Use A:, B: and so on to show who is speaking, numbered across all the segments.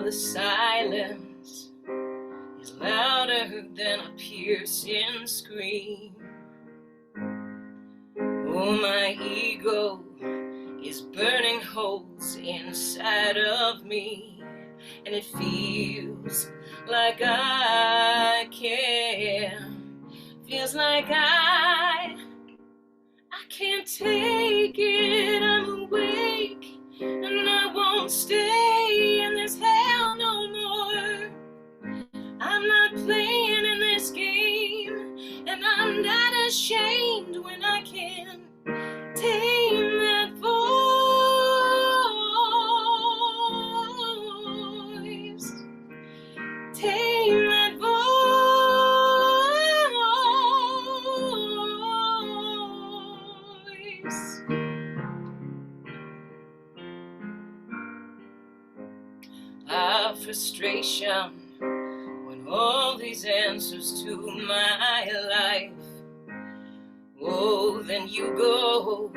A: while the silence is louder than a piercing scream. Oh, my ego is burning holes inside of me, and it feels like I can. Feels like I can't take it. I'm awake and I won't stay in this hell no more. I'm not playing in this game, and I'm not ashamed when I can tame that voice. Tame that voice. Our frustration when all these answers to my life. Oh, then you go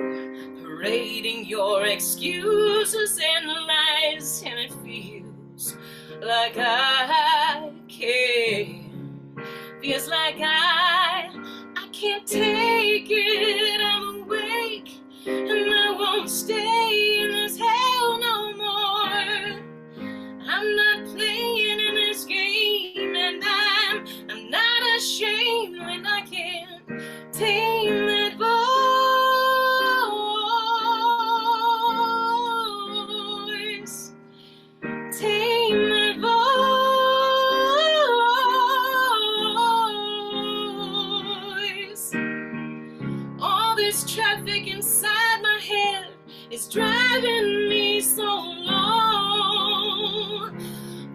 A: parading your excuses and lies, and it feels like I can. Feels like I can't take it. I'm awake and I won't stay in this hell no more. I'm not playing in this game, and I'm not ashamed when I can tame that voice. Tame that voice. All this traffic inside my head is driving me so long.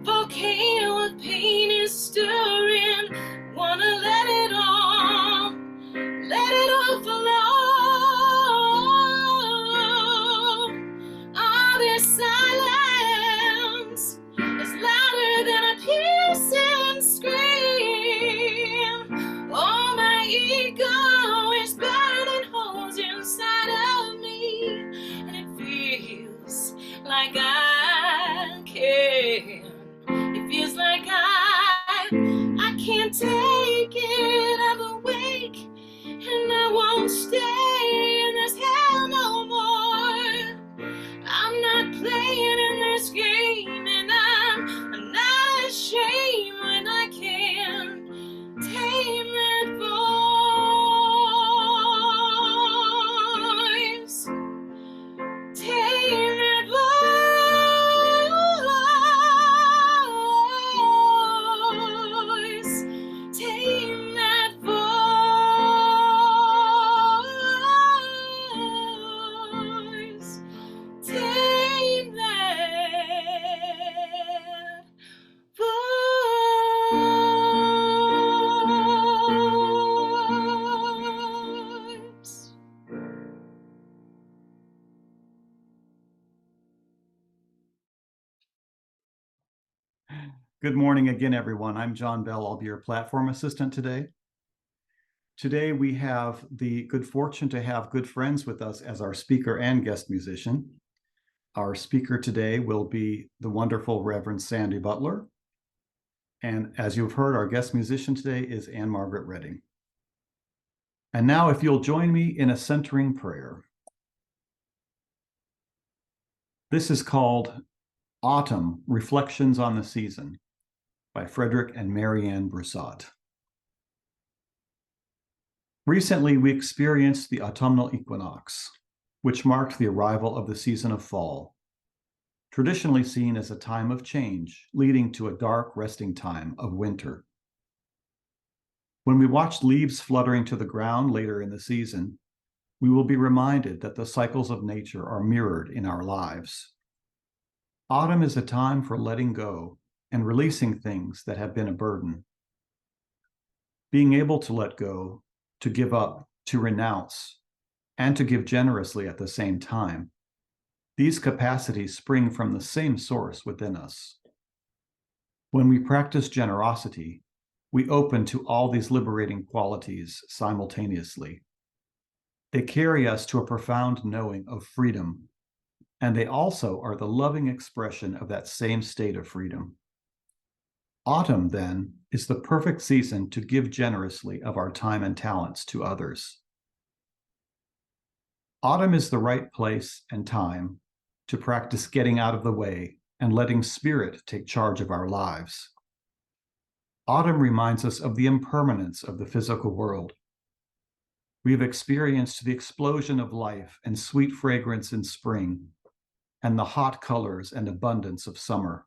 A: Volcano of pain is stirring. Wanna let it all flow. All this silence is louder than a piercing scream. Oh, my ego is burning holes inside of me, and it feels like I can. It feels like I can't take it. I'm awake and I won't stay in this hell no more. I'm not playing in this game, and I'm not ashamed when I can tame that voice. Tame that voice. Tame that voice. Tame that voice.
B: Good morning again, everyone. I'm John Bell. I'll be your platform assistant today. Today, we have the good fortune to have good friends with us as our speaker and guest musician. Our speaker today will be the wonderful Reverend Sandra Butler. And as you've heard, our guest musician today is Anne-Margaret Redding. And now, if you'll join me in a centering prayer. This is called Autumn, Reflections on the Season by Frederick and Marianne Broussard. Recently, we experienced the autumnal equinox, which marked the arrival of the season of fall, traditionally seen as a time of change, leading to a dark resting time of winter. When we watch leaves fluttering to the ground later in the season, we will be reminded that the cycles of nature are mirrored in our lives. Autumn is a time for letting go and releasing things that have been a burden. Being able to let go, to give up, to renounce, and to give generously at the same time. These capacities spring from the same source within us. When we practice generosity, we open to all these liberating qualities simultaneously. They carry us to a profound knowing of freedom, and they also are the loving expression of that same state of freedom. Autumn, then, is the perfect season to give generously of our time and talents to others. Autumn is the right place and time to practice getting out of the way and letting spirit take charge of our lives. Autumn reminds us of the impermanence of the physical world. We have experienced the explosion of life and sweet fragrance in spring, and the hot colors and abundance of summer.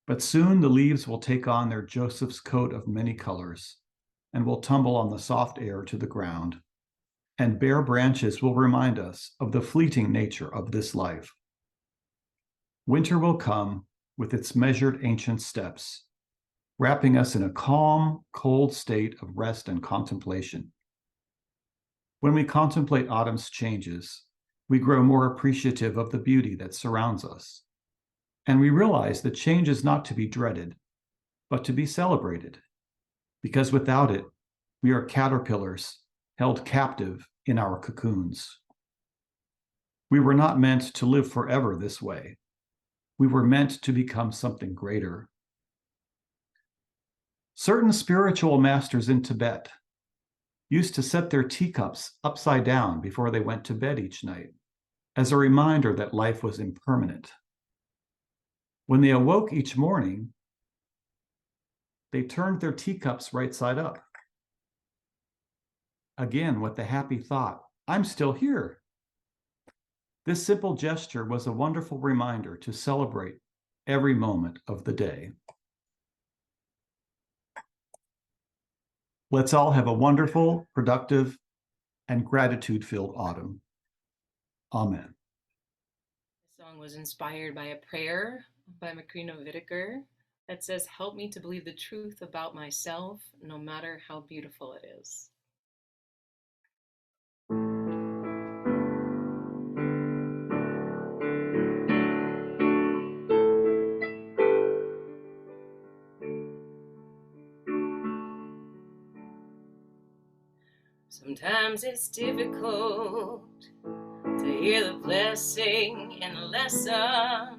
B: But soon the leaves will take on their Joseph's coat of many colors and will tumble on the soft air to the ground, and bare branches will remind us of the fleeting nature of this life. Winter will come with its measured ancient steps, wrapping us in a calm, cold state of rest and contemplation. When we contemplate autumn's changes, we grow more appreciative of the beauty that surrounds us. And we realize that change is not to be dreaded, but to be celebrated, because without it, we are caterpillars held captive in our cocoons. We were not meant to live forever this way. We were meant to become something greater. Certain spiritual masters in Tibet used to set their teacups upside down before they went to bed each night, as a reminder that life was impermanent. When they awoke each morning, they turned their teacups right side up. Again, with the happy thought, I'm still here. This simple gesture was a wonderful reminder to celebrate every moment of the day. Let's all have a wonderful, productive, and gratitude-filled autumn. Amen.
A: The song was inspired by a prayer by Macrina Whitaker that says, "Help me to believe the truth about myself, no matter how beautiful it is." Sometimes it's difficult to hear the blessing in a lesson.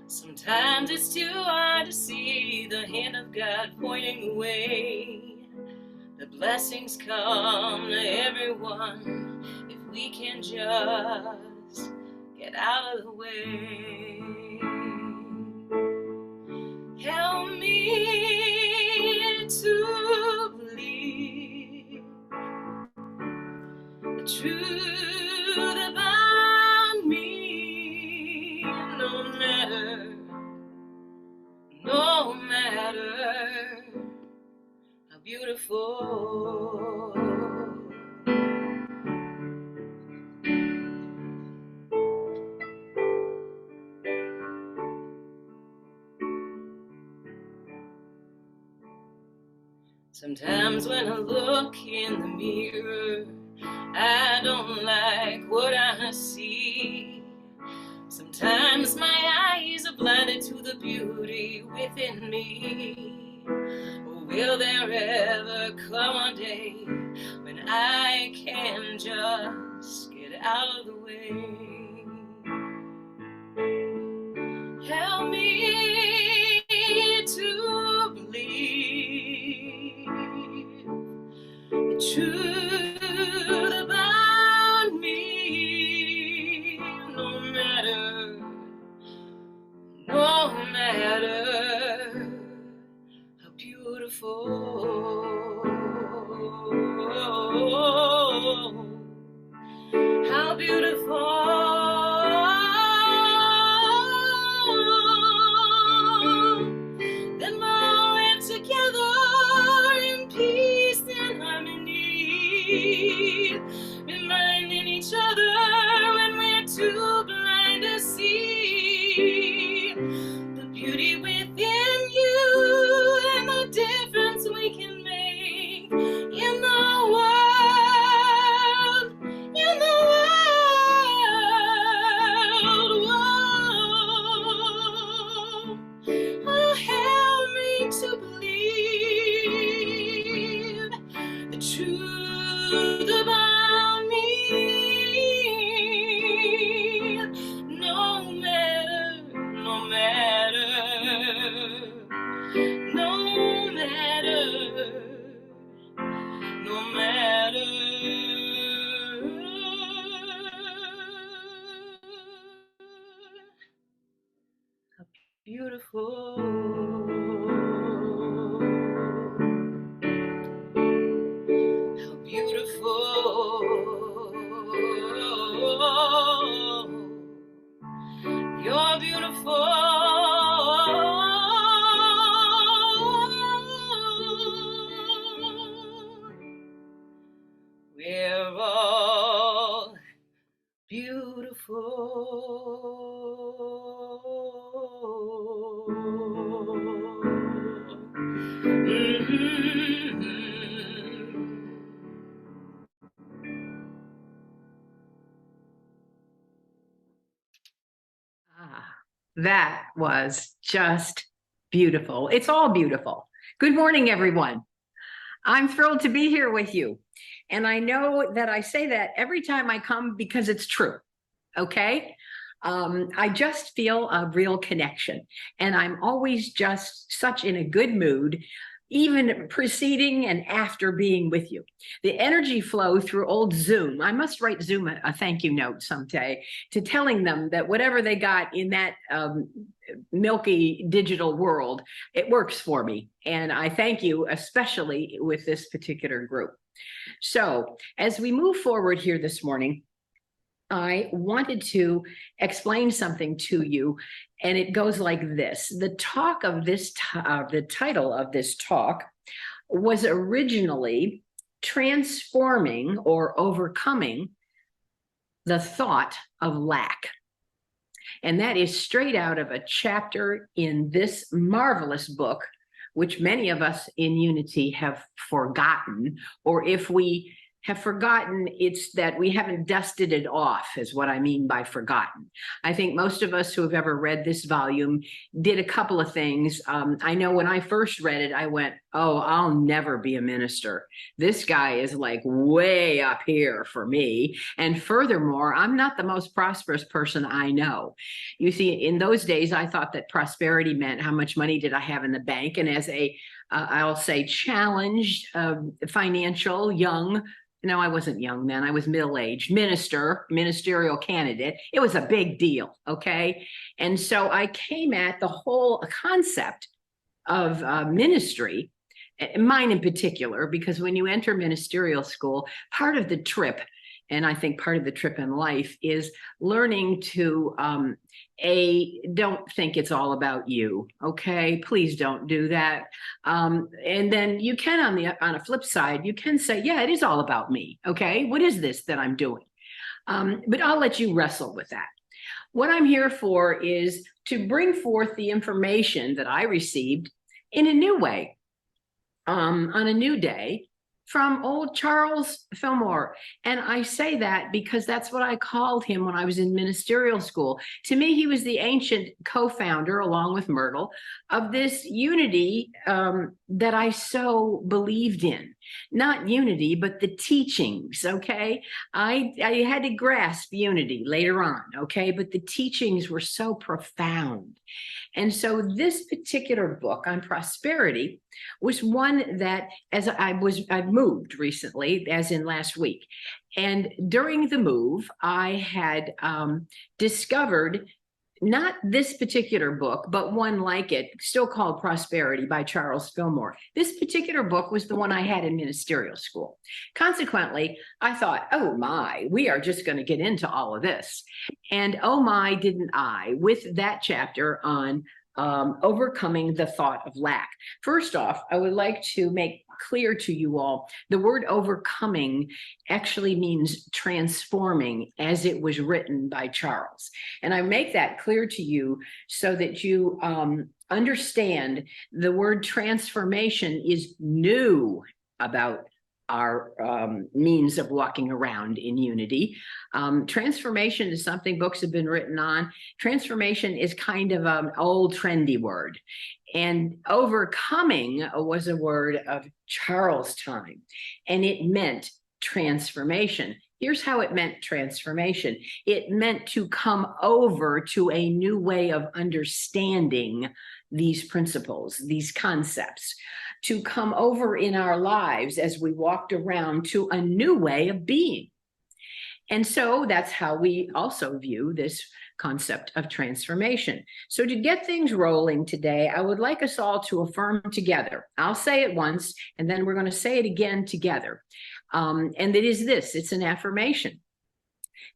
A: Sometimes it's too hard to see the hand of God pointing the way. The blessings come to everyone if we can just get out of the way. Help me to believe the truth about me, no matter how beautiful. Sometimes when I look in the mirror, I don't like what I see. Sometimes my eyes are blinded to the beauty within me. Will there ever come a day when I can just get out of the way? Help me to believe the truth about me, no matter how beautiful, how beautiful. Then we'll live together in peace and harmony, reminding each other when we're too blind to see the beauty within you and the difference we can make in the world, How beautiful. You're beautiful. We're all beautiful.
C: That was just beautiful. It's all beautiful. Good morning, everyone. I'm thrilled to be here with you. And I know that I say that every time I come because it's true. Okay. I just feel a real connection, and I'm always just such in a good mood, even preceding and after being with you. The energy flow through old Zoom. I must write Zoom a thank you note someday to telling them that whatever they got in that milky digital world, it works for me. And I thank you, especially with this particular group. So as we move forward here this morning, I wanted to explain something to you, and it goes like this. The talk of this, the title of this talk was originally Transforming or Overcoming the Thought of Lack. And that is straight out of a chapter in this marvelous book, which many of us in Unity have forgotten, or if we have forgotten, it's that we haven't dusted it off, is what I mean by forgotten. I think most of us who have ever read this volume did a couple of things. I know when I first read it, I went, oh, I'll never be a minister. This guy is like way up here for me. And furthermore, I'm not the most prosperous person I know. You see, in those days, I thought that prosperity meant how much money did I have in the bank. And as a, I'll say, challenged, financial, young, no, I wasn't young then, I was middle-aged, ministerial candidate. It was a big deal, okay? And so I came at the whole concept of ministry, mine in particular, because when you enter ministerial school, part of the trip, and I think part of the trip in life, is learning to don't think it's all about you, okay? Please don't do that. And then you can, on a flip side, you can say, yeah, it is all about me, okay? What is this that I'm doing? But I'll let you wrestle with that. What I'm here for is to bring forth the information that I received in a new way, on a new day, from old Charles Fillmore. And I say that because that's what I called him when I was in ministerial school. To me, he was the ancient co-founder, along with Myrtle, of this unity that I so believed in. Not unity, but the teachings, okay? I had to grasp unity later on, okay? But the teachings were so profound. And so this particular book on prosperity was one that, as I moved recently, as in last week. And during the move, I had discovered not this particular book, but one like it, still called Prosperity by Charles Fillmore. This particular book was the one I had in ministerial school. Consequently, I thought, oh my, we are just going to get into all of this. And oh my, didn't I, with that chapter on overcoming the thought of lack. First off, I would like to make clear to you all, the word overcoming actually means transforming, as it was written by Charles. And I make that clear to you so that you understand the word transformation is new about our means of walking around in unity. Transformation is something books have been written on. Transformation is kind of an old trendy word. And overcoming was a word of Charles' time, and it meant transformation. Here's how it meant transformation. It meant to come over to a new way of understanding these principles, these concepts, to come over in our lives as we walked around to a new way of being. And so that's how we also view this concept of transformation. So to get things rolling today, I would like us all to affirm together. I'll say it once, and then we're going to say it again together. And it is this, it's an affirmation.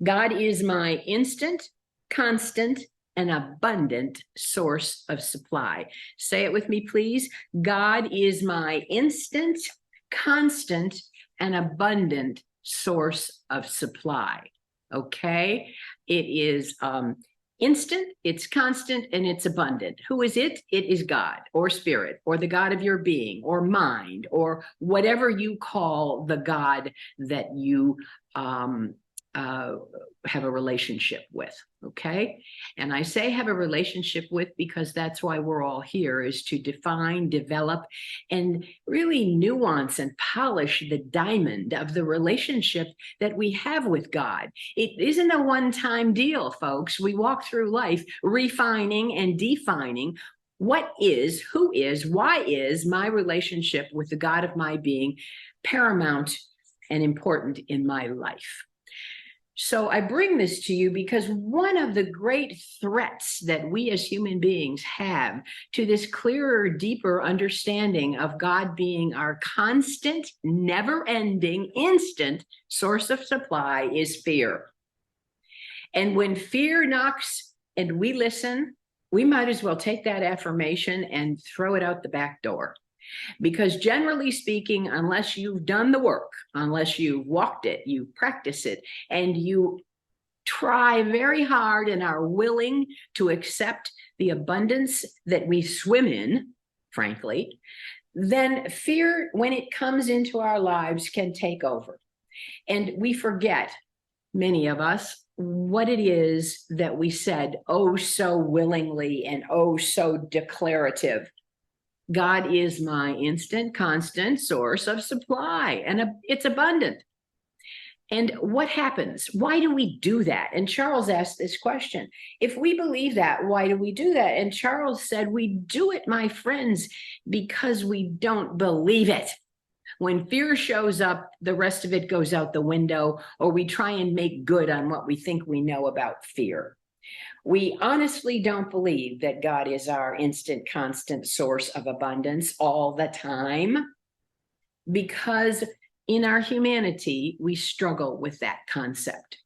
C: God is my instant, constant, and abundant source of supply. Say it with me, please. God is my instant, constant, and abundant source of supply. Okay, it is instant, it's constant, and it's abundant. Who is it? It is God or spirit or the God of your being or mind or whatever you call the God that you have a relationship with. Okay, and I say have a relationship with because that's why we're all here, is to define, develop, and really nuance and polish the diamond of the relationship that we have with God. It isn't a one-time deal, folks. We walk through life refining and defining what is, who is, why is my relationship with the God of my being paramount and important in my life. So I bring this to you because one of the great threats that we as human beings have to this clearer, deeper understanding of God being our constant, never-ending, instant source of supply is fear. And when fear knocks and we listen, we might as well take that affirmation and throw it out the back door. Because generally speaking, unless you've done the work, unless you've walked it, you practice it, and you try very hard and are willing to accept the abundance that we swim in, frankly, then fear, when it comes into our lives, can take over. And we forget, many of us, what it is that we said oh so willingly and oh so declarative. God is my instant, constant source of supply, and it's abundant. And what happens? Why do we do that? And Charles asked this question. If we believe that, why do we do that? And Charles said, we do it, my friends, because we don't believe it. When fear shows up, the rest of it goes out the window, or we try and make good on what we think we know about fear. We honestly don't believe that God is our instant, constant source of abundance all the time, because in our humanity, we struggle with that concept.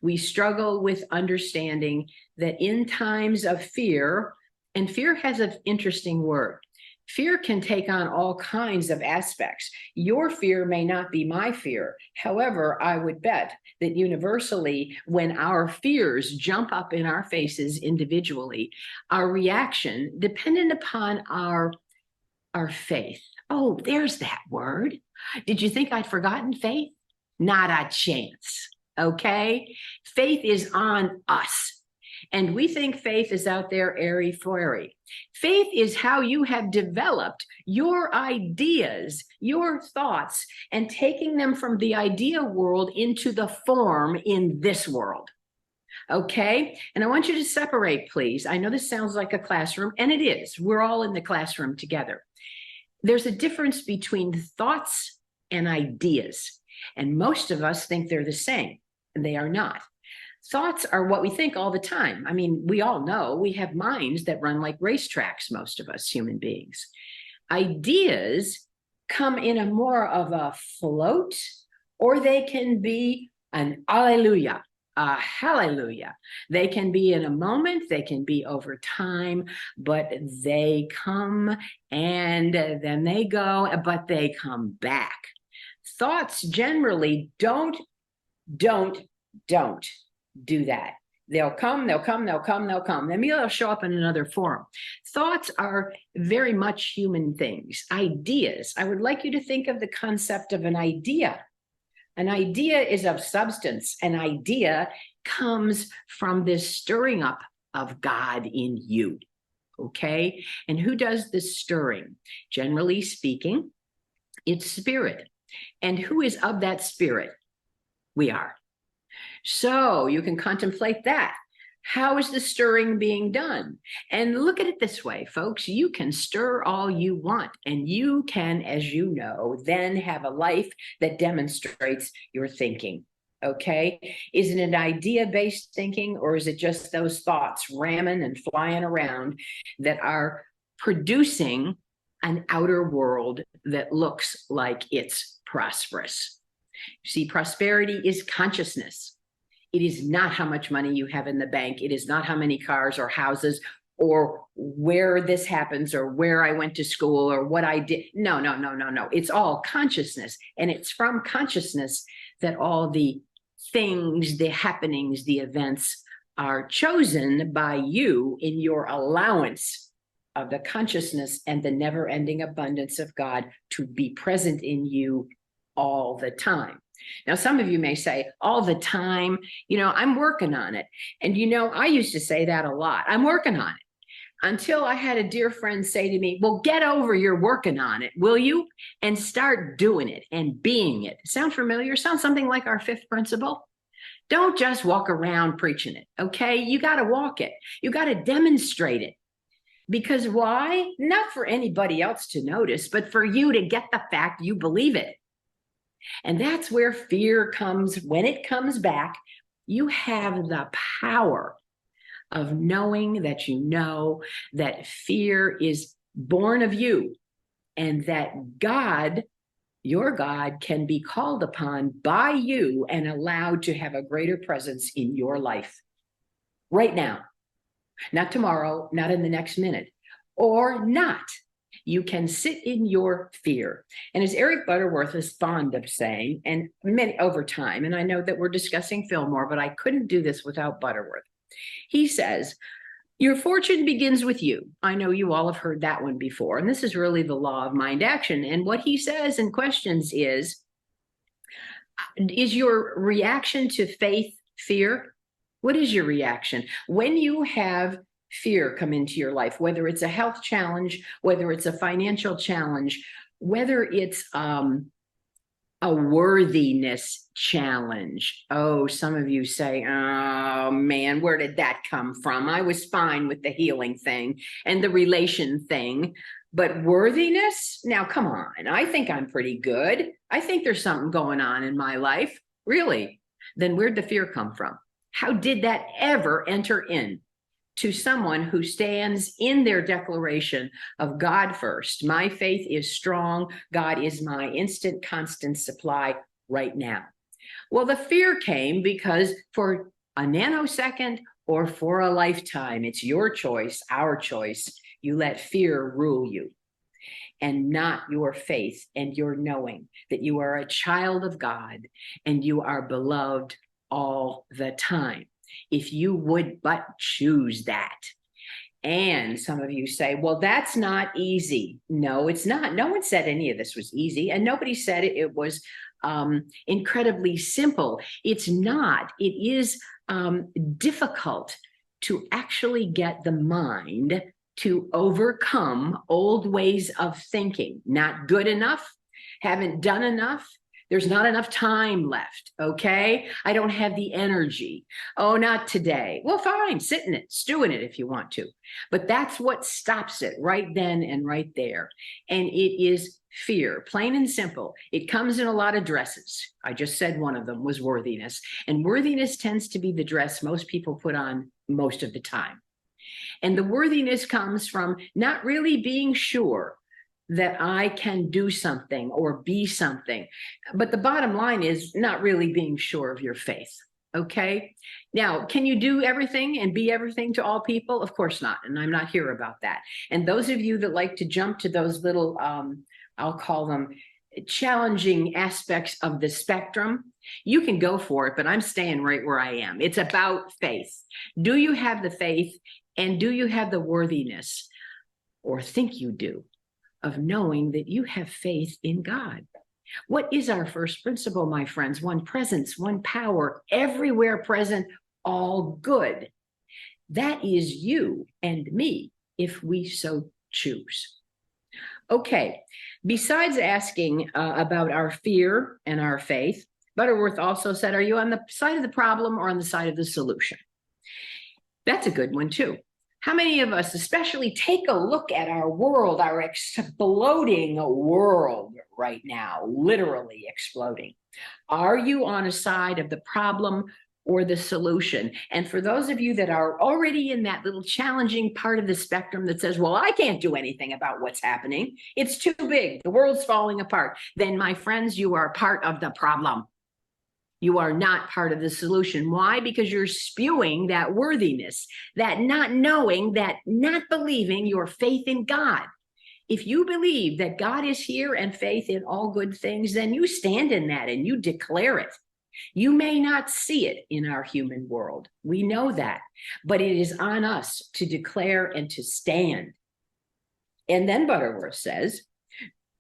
C: We struggle with understanding that in times of fear, and fear has an interesting word. Fear can take on all kinds of aspects. Your fear may not be my fear. However, I would bet that universally, when our fears jump up in our faces individually, our reaction, dependent upon our faith. Oh, there's that word. Did you think I'd forgotten faith? Not a chance. Okay? Faith is on us. And we think faith is out there airy-fairy. Faith is how you have developed your ideas, your thoughts, and taking them from the idea world into the form in this world. Okay? And I want you to separate, please. I know this sounds like a classroom, and it is. We're all in the classroom together. There's a difference between thoughts and ideas. And most of us think they're the same, and they are not. Thoughts are what we think all the time. I mean, we all know we have minds that run like racetracks, most of us human beings. Ideas come in a more of a float, or they can be an alleluia, a hallelujah. They can be in a moment, they can be over time, but they come and then they go, but they come back. Thoughts generally don't do that. They'll come. Maybe they'll show up in another form. Thoughts are very much human things. Ideas. I would like you to think of the concept of an idea. An idea is of substance. An idea comes from this stirring up of God in you. Okay? And who does this stirring? Generally speaking, it's spirit. And who is of that spirit? We are. So you can contemplate that. How is the stirring being done? And look at it this way, folks. You can stir all you want, and you can, as you know, then have a life that demonstrates your thinking. Okay. Is it an idea-based thinking, or is it just those thoughts ramming and flying around that are producing an outer world that looks like it's prosperous? See, prosperity is consciousness. It is not how much money you have in the bank. It is not how many cars or houses or where this happens or where I went to school or what I did. No. It's all consciousness. And it's from consciousness that all the things, the happenings, the events are chosen by you in your allowance of the consciousness and the never-ending abundance of God to be present in you all the time. Now, some of you may say, all the time, I'm working on it. And, I used to say that a lot. I'm working on it. Until I had a dear friend say to me, well, get over your working on it, will you? And start doing it and being it. Sound familiar? Sound something like our fifth principle? Don't just walk around preaching it, okay? You got to walk it. You got to demonstrate it. Because why? Not for anybody else to notice, but for you to get the fact you believe it. And that's where fear comes. When it comes back, you have the power of knowing that you know that fear is born of you and that God, your God, can be called upon by you and allowed to have a greater presence in your life right now, not tomorrow, not in the next minute, or not. You can sit in your fear. And as Eric Butterworth is fond of saying, and many over time, and I know that we're discussing Fillmore, but I couldn't do this without Butterworth. He says, your fortune begins with you. I know you all have heard that one before. And this is really the law of mind action. And what he says and questions is your reaction to faith fear? What is your reaction? When you have fear come into your life, whether it's a health challenge, whether it's a financial challenge, whether it's a worthiness challenge. Oh, some of you say, oh man, where did that come from? I was fine with the healing thing and the relation thing, but worthiness? Now, come on. I think I'm pretty good. I think there's something going on in my life. Really? Then where'd the fear come from? How did that ever enter in to someone who stands in their declaration of God first? My faith is strong. God is my instant, constant supply right now. Well, the fear came because for a nanosecond or for a lifetime, it's your choice, our choice. You let fear rule you and not your faith and your knowing that you are a child of God and you are beloved all the time. If you would but choose that. And some of you say, well, that's not easy. No, it's not. No one said any of this was easy. And nobody said it was incredibly simple. It's not. It is difficult to actually get the mind to overcome old ways of thinking. Not good enough, haven't done enough. There's not enough time left, okay? I don't have the energy. Oh, not today. Well, fine, sit in it, stew in it if you want to. But that's what stops it right then and right there. And it is fear, plain and simple. It comes in a lot of dresses. I just said one of them was worthiness. And worthiness tends to be the dress most people put on most of the time. And the worthiness comes from not really being sure that I can do something or be something. But the bottom line is not really being sure of your faith, okay? Now, can you do everything and be everything to all people? Of course not, and I'm not here about that. And those of you that like to jump to those little, I'll call them challenging aspects of the spectrum, you can go for it, but I'm staying right where I am. It's about faith. Do you have the faith and do you have the worthiness, or think you do, of knowing that you have faith in God? What is our first principle, my friends? One presence, one power, everywhere present, all good. That is you and me, if we so choose. Okay, besides asking about our fear and our faith, Butterworth also said, are you on the side of the problem or on the side of the solution? That's a good one too. How many of us, especially, take a look at our world, our exploding world right now, literally exploding. Are you on a side of the problem or the solution? And for those of you that are already in that little challenging part of the spectrum that says, well, I can't do anything about what's happening, it's too big, the world's falling apart, then my friends, you are part of the problem. You are not part of the solution. Why? Because you're spewing that worthiness, that not knowing, that not believing your faith in God. If you believe that God is here and faith in all good things, then you stand in that and you declare it. You may not see it in our human world. We know that, but it is on us to declare and to stand. And then Butterworth says,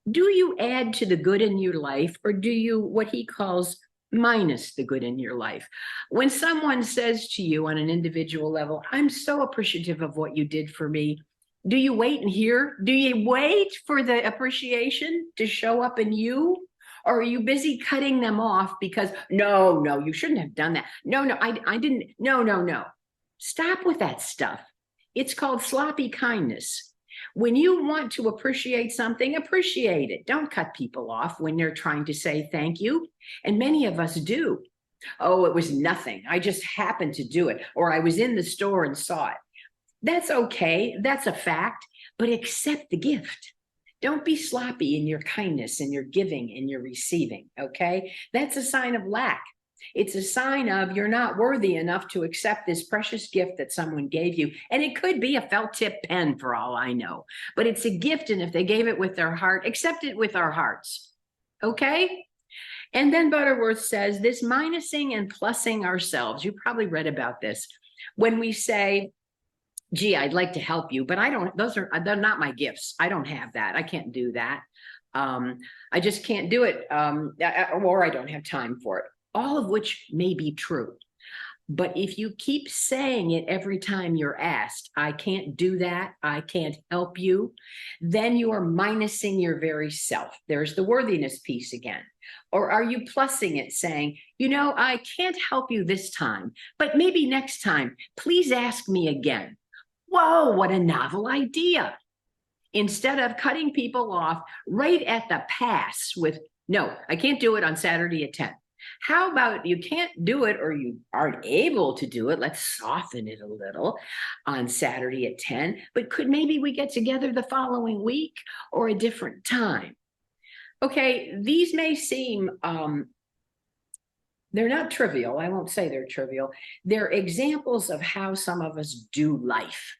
C: do you add to the good in your life, or do you, what he calls, minus the good in your life? When someone says to you on an individual level, I'm so appreciative of what you did for me, do you wait and hear? Do you wait for the appreciation to show up in you? Or are you busy cutting them off because, no, you shouldn't have done that. No, I didn't. No. Stop with that stuff. It's called sloppy kindness. When you want to appreciate something, appreciate it. Don't cut people off when they're trying to say thank you. And many of us do. Oh, it was nothing. I just happened to do it. Or I was in the store and saw it. That's okay. That's a fact. But accept the gift. Don't be sloppy in your kindness and your giving and your receiving, okay? That's a sign of lack. It's a sign of you're not worthy enough to accept this precious gift that someone gave you. And it could be a felt tip pen for all I know. But it's a gift, and if they gave it with their heart, accept it with our hearts, okay? And then Butterworth says this minusing and plussing ourselves. You probably read about this. When we say, gee, I'd like to help you, but I don't, they're not my gifts. I don't have that. I can't do that. I just can't do it. Or I don't have time for it. All of which may be true. But if you keep saying it every time you're asked, I can't do that, I can't help you, then you are minusing your very self. There's the worthiness piece again. Or are you plussing it, saying, you know, I can't help you this time, but maybe next time, please ask me again. Whoa, what a novel idea. Instead of cutting people off right at the pass with, no, I can't do it on Saturday at 10. How about you can't do it, or you aren't able to do it? Let's soften it a little on Saturday at 10, but could maybe we get together the following week or a different time? Okay, these may seem, they're not trivial. I won't say they're trivial. They're examples of how some of us do life.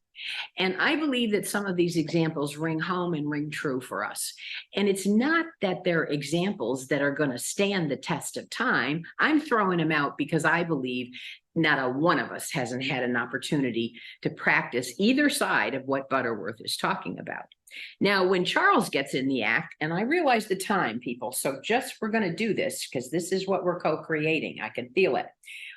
C: And I believe that some of these examples ring home and ring true for us. And it's not that they're examples that are going to stand the test of time. I'm throwing them out because I believe not a one of us hasn't had an opportunity to practice either side of what Butterworth is talking about. Now, when Charles gets in the act, and I realize the time, people, so just we're going to do this because this is what we're co-creating. I can feel it.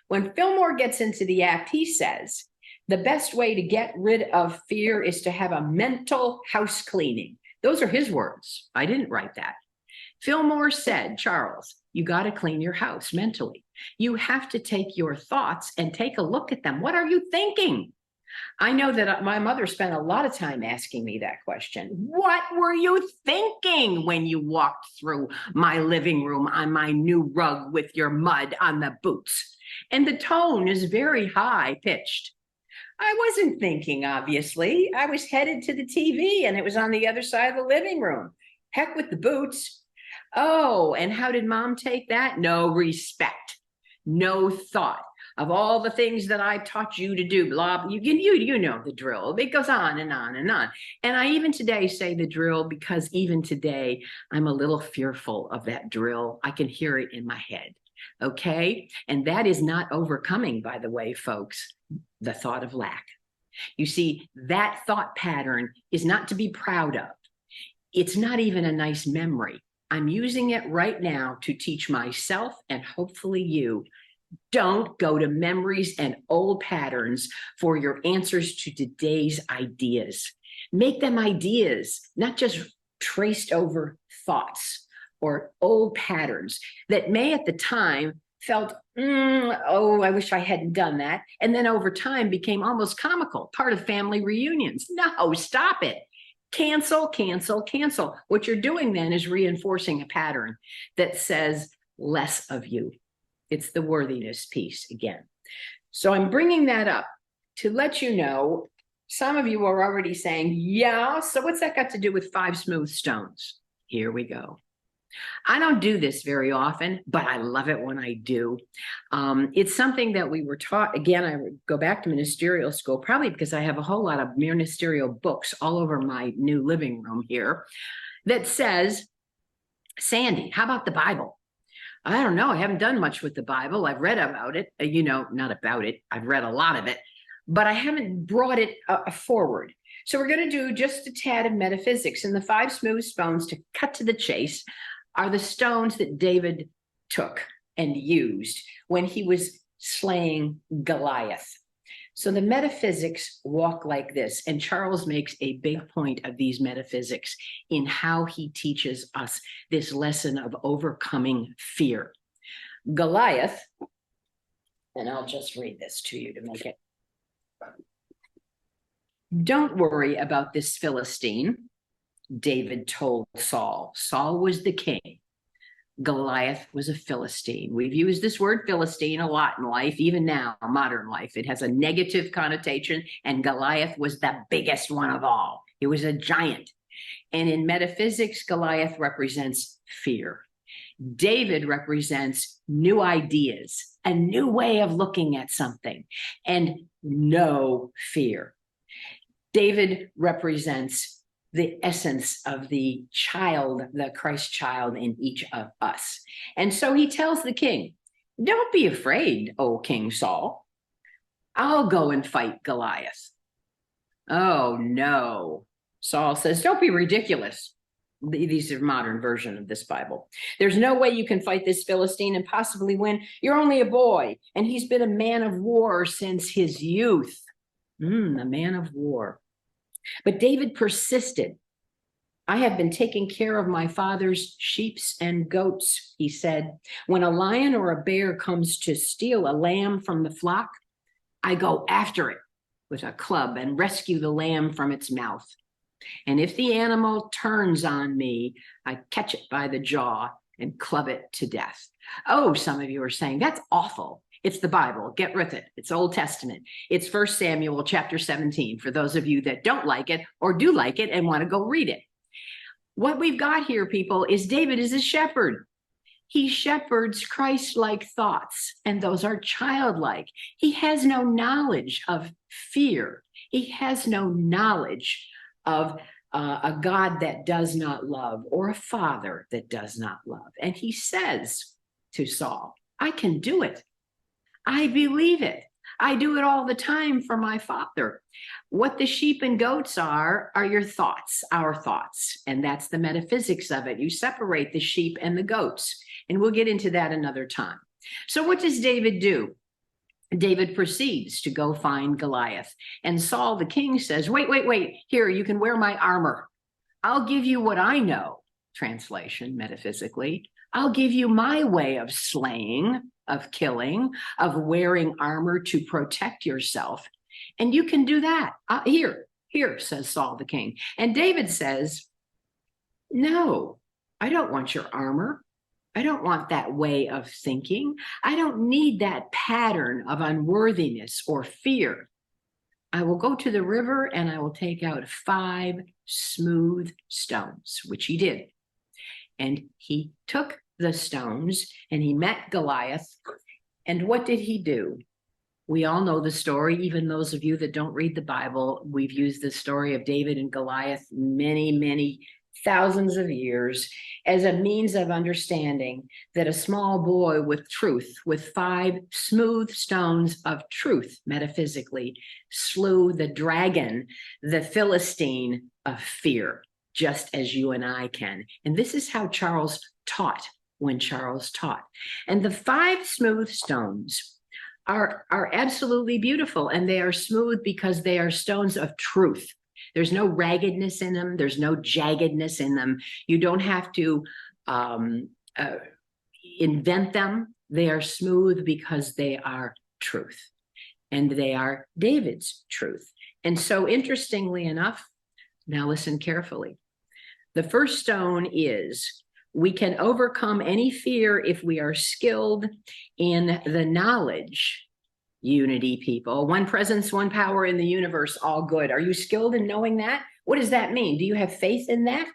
C: When Fillmore gets into the act, he says, the best way to get rid of fear is to have a mental house cleaning. Those are his words. I didn't write that. Fillmore said, Charles, you got to clean your house mentally. You have to take your thoughts and take a look at them. What are you thinking? I know that my mother spent a lot of time asking me that question. What were you thinking when you walked through my living room on my new rug with your mud on the boots? And the tone is very high pitched. I wasn't thinking, obviously. I was headed to the TV and it was on the other side of the living room. Heck with the boots. Oh, and how did Mom take that? No respect, no thought of all the things that I taught you to do. Blah, you know the drill. It goes on and on and on. And I even today say the drill because even today I'm a little fearful of that drill. I can hear it in my head. Okay. And that is not overcoming, by the way, folks, the thought of lack. You see, that thought pattern is not to be proud of. It's not even a nice memory. I'm using it right now to teach myself and hopefully you. Don't go to memories and old patterns for your answers to today's ideas. Make them ideas, not just traced over thoughts or old patterns that may at the time felt, oh, I wish I hadn't done that. And then over time became almost comical, part of family reunions. No, stop it. Cancel, cancel, cancel. What you're doing then is reinforcing a pattern that says, less of you. It's the worthiness piece again. So I'm bringing that up to let you know, some of you are already saying, yeah, so what's that got to do with 5 smooth stones? Here we go. I don't do this very often, but I love it when I do. It's something that we were taught. Again, I would go back to ministerial school, probably because I have a whole lot of ministerial books all over my new living room here that says, Sandy, how about the Bible? I don't know. I haven't done much with the Bible. I've read about it, not about it. I've read a lot of it, but I haven't brought it forward. So we're going to do just a tad of metaphysics. And the 5 smooth stones, to cut to the chase, are the stones that David took and used when he was slaying Goliath. So the metaphysics walk like this, and Charles makes a big point of these metaphysics in how he teaches us this lesson of overcoming fear. Goliath, and I'll just read this to you to make it. Don't worry about this Philistine, David told Saul. Saul was the king. Goliath was a Philistine. We've used this word Philistine a lot in life, even now, modern life. It has a negative connotation, and Goliath was the biggest one of all. He was a giant. And in metaphysics, Goliath represents fear. David represents new ideas, a new way of looking at something, and no fear. David represents the essence of the child, the Christ child in each of us. And so he tells the king, don't be afraid, O King Saul. I'll go and fight Goliath. Oh, no. Saul says, don't be ridiculous. These are modern version of this Bible. There's no way you can fight this Philistine and possibly win. You're only a boy, and he's been a man of war since his youth. A man of war. But David persisted. I have been taking care of my father's sheep and goats, he said. When a lion or a bear comes to steal a lamb from the flock, I go after it with a club and rescue the lamb from its mouth. And if the animal turns on me, I catch it by the jaw and club it to death. Oh, some of you are saying, that's awful. It's the Bible. Get with it. It's Old Testament. It's 1 Samuel chapter 17 for those of you that don't like it or do like it and want to go read it. What we've got here, people, is David is a shepherd. He shepherds Christ-like thoughts, and those are childlike. He has no knowledge of fear. He has no knowledge of a God that does not love or a father that does not love. And he says to Saul, I can do it. I believe it. I do it all the time for my father. What the sheep and goats are your thoughts, our thoughts. And that's the metaphysics of it. You separate the sheep and the goats. And we'll get into that another time. So what does David do? David proceeds to go find Goliath. And Saul, the king, says, wait. Here, you can wear my armor. I'll give you what I know. Translation, metaphysically. I'll give you my way of slaying, of killing, of wearing armor to protect yourself. And you can do that. Here, says Saul the king. And David says, no, I don't want your armor. I don't want that way of thinking. I don't need that pattern of unworthiness or fear. I will go to the river and I will take out 5 smooth stones, which he did. And he took the stones and he met Goliath. And what did he do? We all know the story. Even those of you that don't read the Bible, we've used the story of David and Goliath many thousands of years as a means of understanding that a small boy with truth, with 5 smooth stones of truth, metaphysically, slew the dragon, the Philistine of fear, just as you and I can. And this is how Charles taught when Charles taught. And the 5 smooth stones are absolutely beautiful, and they are smooth because they are stones of truth. There's no raggedness in them. There's no jaggedness in them. You don't have to invent them. They are smooth because they are truth, and they are David's truth. And so interestingly enough, now listen carefully. The first stone is We can overcome any fear if we are skilled in the knowledge. Unity, people. One presence, one power in the universe, all good. Are you skilled in knowing that? What does that mean? Do you have faith in that?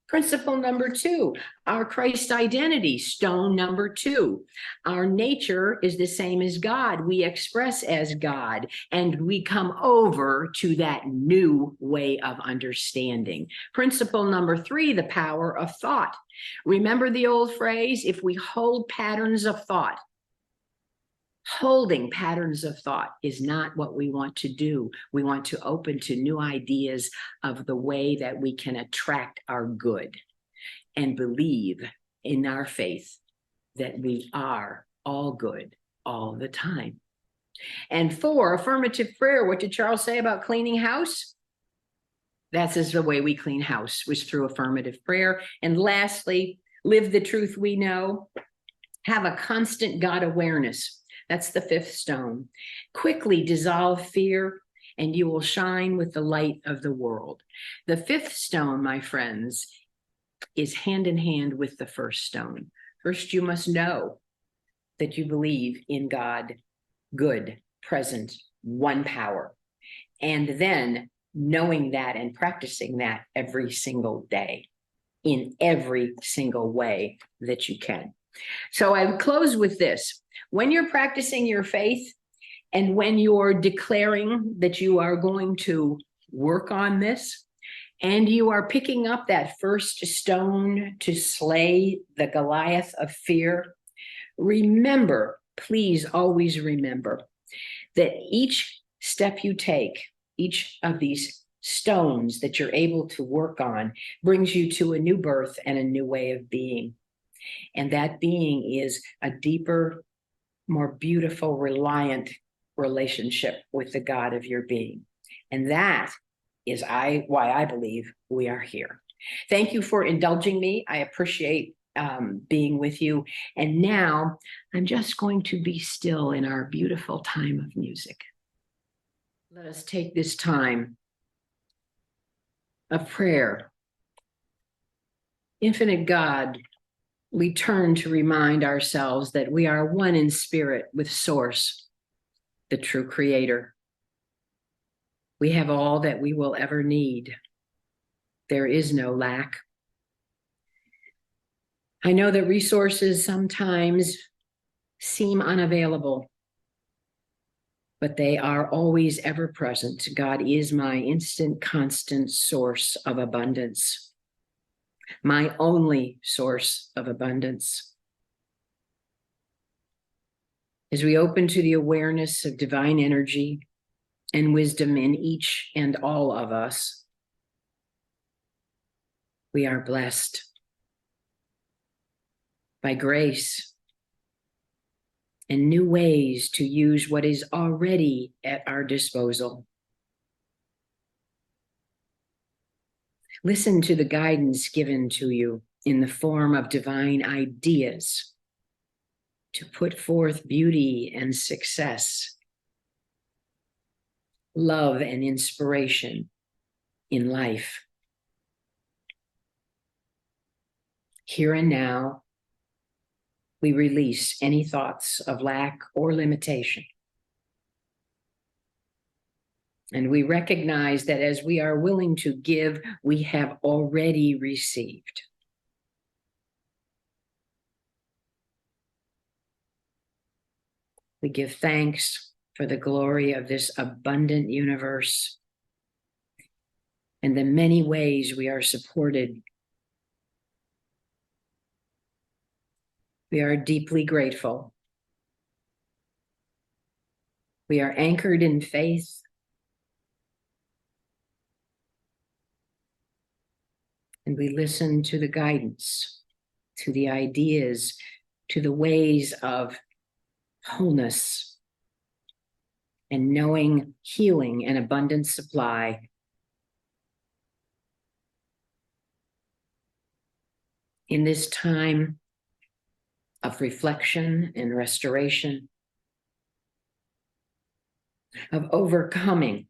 C: Principle number 2, our Christ identity, stone number 2. Our nature is the same as God. We express as God, and we come over to that new way of understanding. Principle number 3, the power of thought. Remember the old phrase, if we hold patterns of thought, holding patterns of thought is not what we want to do. We want to open to new ideas of the way that we can attract our good and believe in our faith that we are all good all the time. And 4, affirmative prayer. What did Charles say about cleaning house? That's the way we clean house, was through affirmative prayer. And lastly, live the truth we know. Have a constant God awareness. That's the 5th stone. Quickly dissolve fear, and you will shine with the light of the world. The 5th stone, my friends, is hand in hand with the 1st stone. First, you must know that you believe in God, good, present, one power. And then knowing that and practicing that every single day in every single way that you can. So I would close with this. When you're practicing your faith and when you're declaring that you are going to work on this and you are picking up that first stone to slay the Goliath of fear, remember, please always remember that each step you take, each of these stones that you're able to work on brings you to a new birth and a new way of being. And that being is a deeper, more beautiful, reliant relationship with the God of your being. And that is why I believe we are here. Thank you for indulging me. I appreciate being with you. And now I'm just going to be still in our beautiful time of music. Let us take this time of prayer. Infinite God, we turn to remind ourselves that we are one in spirit with Source, the true Creator. We have all that we will ever need. There is no lack. I know that resources sometimes seem unavailable, but they are always ever present. God is my instant, constant source of abundance. My only source of abundance. As we open to the awareness of divine energy and wisdom in each and all of us, we are blessed by grace and new ways to use what is already at our disposal. Listen to the guidance given to you in the form of divine ideas to put forth beauty and success, love and inspiration in life. Here and now, we release any thoughts of lack or limitation. And we recognize that as we are willing to give, we have already received. We give thanks for the glory of this abundant universe and the many ways we are supported. We are deeply grateful. We are anchored in faith. And we listen to the guidance, to the ideas, to the ways of wholeness and knowing healing and abundant supply. In this time of reflection and restoration, of overcoming,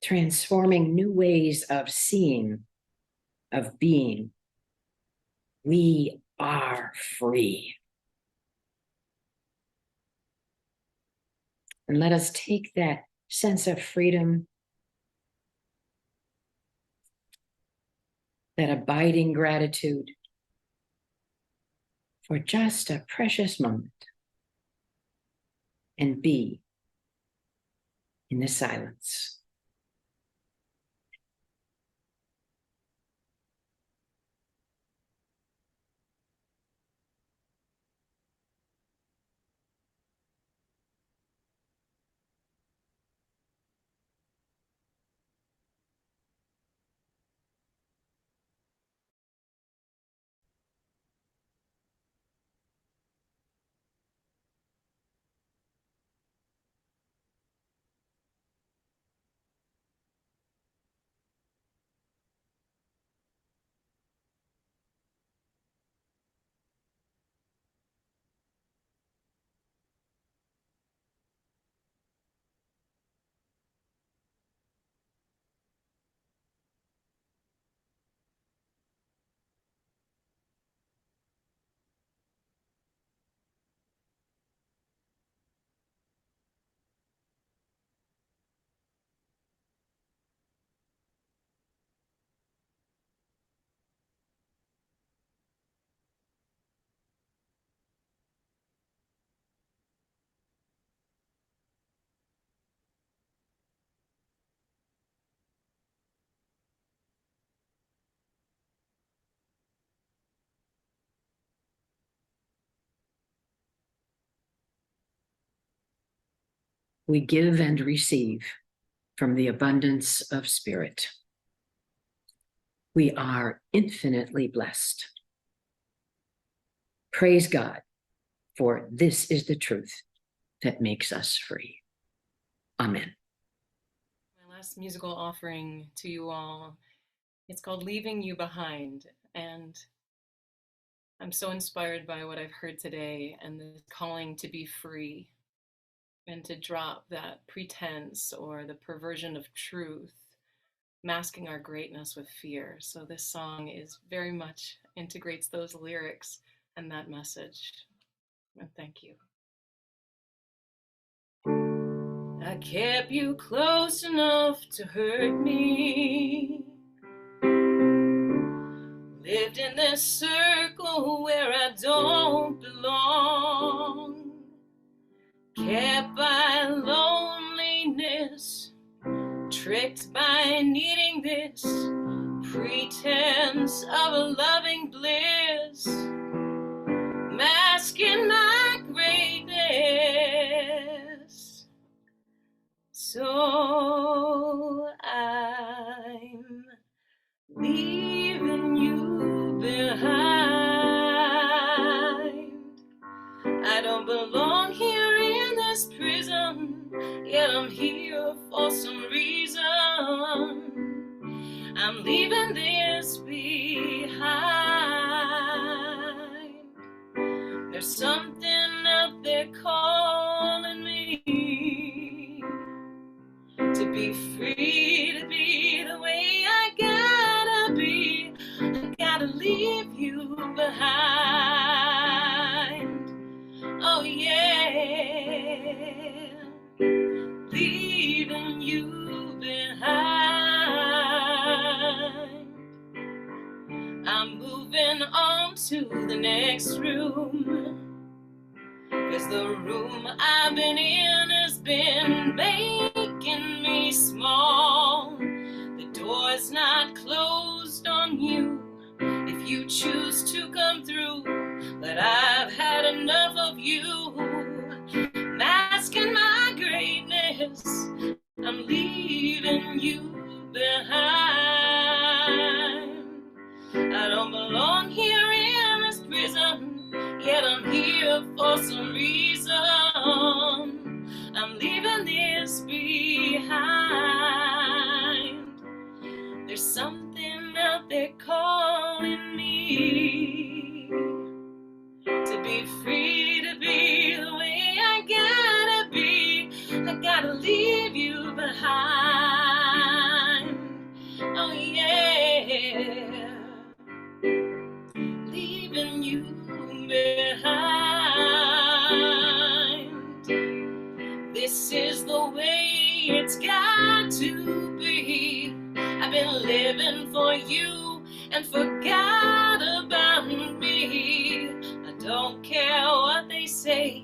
C: transforming new ways of seeing, of being. We are free. And let us take that sense of freedom, that abiding gratitude, for just a precious moment and be in the silence. We give and receive from the abundance of spirit. We are infinitely blessed. Praise God, for this is the truth that makes us free. Amen.
A: My last musical offering to you all, it's called Leaving You Behind. And I'm so inspired by what I've heard today and the calling to be free and to drop that pretense or the perversion of truth, masking our greatness with fear. So this song is very much integrates those lyrics and that message. And thank you. I kept you close enough to hurt me. Lived in this circle where I don't belong. Kept by loneliness, tricked by needing this pretense of a loving bliss, masking my greatness. So I'm leaving you behind. I don't belong here in this prison, yet I'm here for some reason. I'm leaving this behind. There's something out there calling me to be free, to be the way I gotta be. I gotta leave you behind. Oh yeah, leaving you behind. I'm moving on to the next room, 'cause the room I've been in has been making me small. The door's not closed on you if you choose to come through, but I've had enough of you, masking my greatness. I'm leaving you behind. I don't belong here in this prison, yet I'm here for some reason. I'm leaving this behind. There's something out there calling me to be free, to be the way I gotta be. I gotta leave you behind. Oh yeah, this is the way it's got to be. I've been living for you and forgot about me. I don't care what they say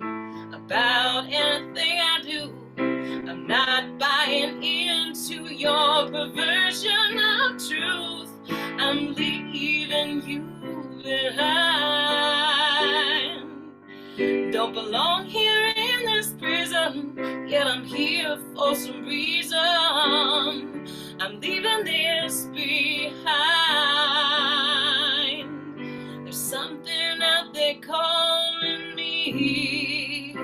A: about anything I do. I'm not buying into your perversion of truth. I'm leaving you behind. Don't belong here in this prison, yet I'm here for some reason. I'm leaving this behind. There's something out there calling me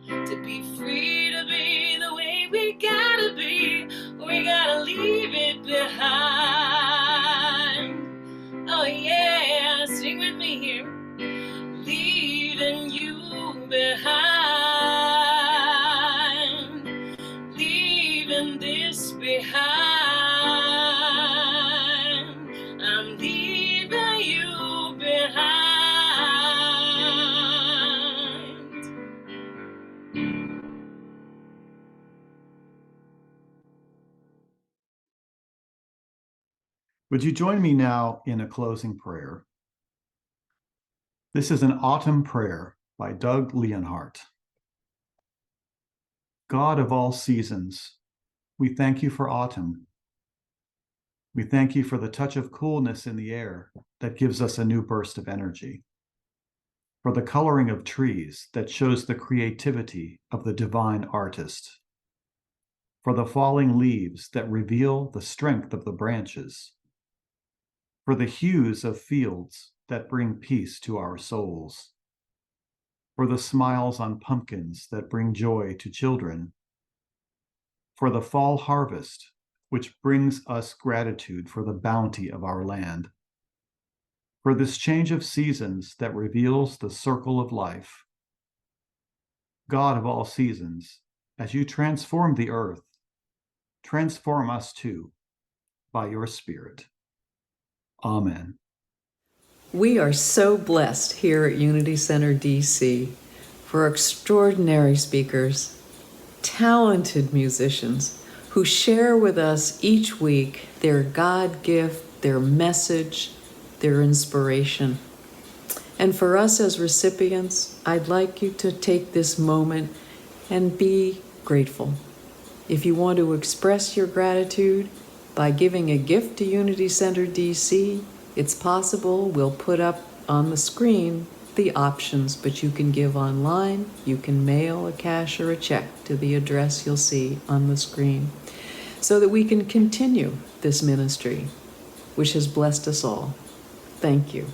A: to be free, to be the way we gotta be. We gotta leave it behind. Oh yeah, sing with me here. Leaving you behind, leaving this behind. I'm leaving you behind.
B: Would you join me now in a closing prayer? This is an autumn prayer by Doug Leonhardt. God of all seasons, we thank you for autumn. We thank you for the touch of coolness in the air that gives us a new burst of energy, for the coloring of trees that shows the creativity of the divine artist, for the falling leaves that reveal the strength of the branches, for the hues of fields that bring peace to our souls, for the smiles on pumpkins that bring joy to children, for the fall harvest, which brings us gratitude for the bounty of our land, for this change of seasons that reveals the circle of life. God of all seasons, as you transform the earth, transform us too by your Spirit. Amen.
D: We are so blessed here at Unity Center DC for extraordinary speakers, talented musicians who share with us each week their God gift, their message, their inspiration. And for us as recipients, I'd like you to take this moment and be grateful. If you want to express your gratitude by giving a gift to Unity Center DC, it's possible. We'll put up on the screen the options, but you can give online, you can mail a cash or a check to the address you'll see on the screen, so that we can continue this ministry, which has blessed us all. Thank you.